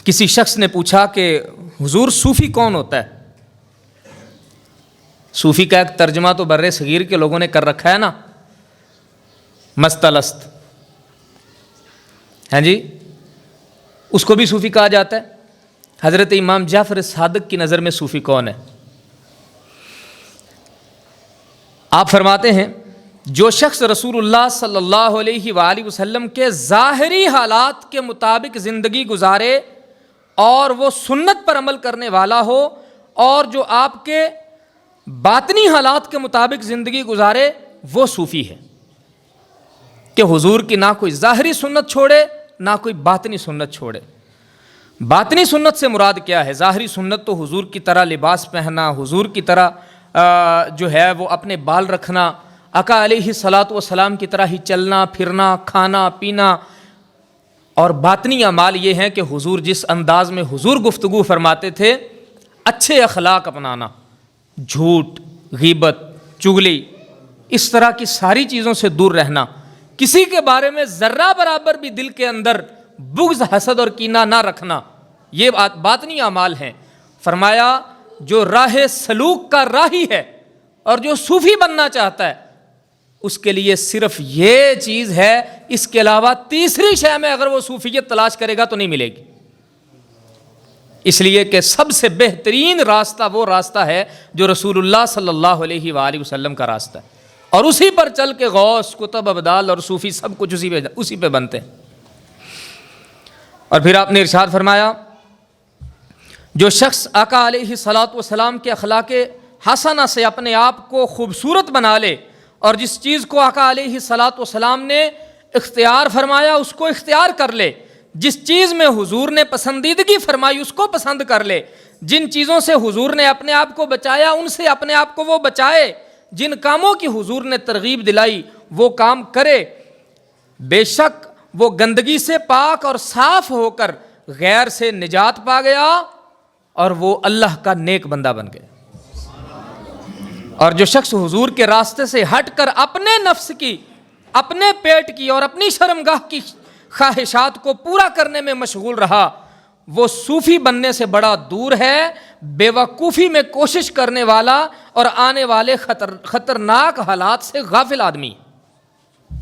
کسی شخص نے پوچھا کہ حضور صوفی کون ہوتا ہے؟ صوفی کا ایک ترجمہ تو بر صغیر کے لوگوں نے کر رکھا ہے نا، مست الست، ہاں جی، اس کو بھی صوفی کہا جاتا ہے۔ حضرت امام جعفر صادق کی نظر میں صوفی کون ہے؟ آپ فرماتے ہیں جو شخص رسول اللہ صلی اللہ علیہ وآلہ وسلم کے ظاہری حالات کے مطابق زندگی گزارے اور وہ سنت پر عمل کرنے والا ہو، اور جو آپ کے باطنی حالات کے مطابق زندگی گزارے، وہ صوفی ہے۔ کہ حضور کی نہ کوئی ظاہری سنت چھوڑے نہ کوئی باطنی سنت چھوڑے۔ باطنی سنت سے مراد کیا ہے؟ ظاہری سنت تو حضور کی طرح لباس پہننا، حضور کی طرح جو ہے وہ اپنے بال رکھنا، آقا علیہ الصلاۃ والسلام کی طرح ہی چلنا پھرنا، کھانا پینا۔ اور باطنی اعمال یہ ہیں کہ حضور جس انداز میں حضور گفتگو فرماتے تھے، اچھے اخلاق اپنانا، جھوٹ، غیبت، چغلی، اس طرح کی ساری چیزوں سے دور رہنا، کسی کے بارے میں ذرہ برابر بھی دل کے اندر بغض، حسد اور کینہ نہ رکھنا، یہ باطنی اعمال ہیں۔ فرمایا جو راہ سلوک کا راہی ہے اور جو صوفی بننا چاہتا ہے، اس کے لیے صرف یہ چیز ہے، اس کے علاوہ تیسری شے میں اگر وہ صوفیت تلاش کرے گا تو نہیں ملے گی۔ اس لیے کہ سب سے بہترین راستہ وہ راستہ ہے جو رسول اللہ صلی اللہ علیہ وآلہ وسلم کا راستہ ہے، اور اسی پر چل کے غوث، کتب، ابدال اور صوفی سب کچھ اسی پہ بنتے ہیں۔ اور پھر آپ نے ارشاد فرمایا جو شخص آقا علیہ الصلاۃ والسلام کے اخلاق حسنہ سے اپنے آپ کو خوبصورت بنا لے، اور جس چیز کو آقا علیہ الصلاۃ والسلام نے اختیار فرمایا اس کو اختیار کر لے، جس چیز میں حضور نے پسندیدگی فرمائی اس کو پسند کر لے، جن چیزوں سے حضور نے اپنے آپ کو بچایا ان سے اپنے آپ کو وہ بچائے، جن کاموں کی حضور نے ترغیب دلائی وہ کام کرے، بے شک وہ گندگی سے پاک اور صاف ہو کر غیر سے نجات پا گیا اور وہ اللہ کا نیک بندہ بن گیا۔ اور جو شخص حضور کے راستے سے ہٹ کر اپنے نفس کی، اپنے پیٹ کی اور اپنی شرمگاہ کی خواہشات کو پورا کرنے میں مشغول رہا، وہ صوفی بننے سے بڑا دور ہے، بے وقوفی میں کوشش کرنے والا اور آنے والے خطرناک حالات سے غافل آدمی۔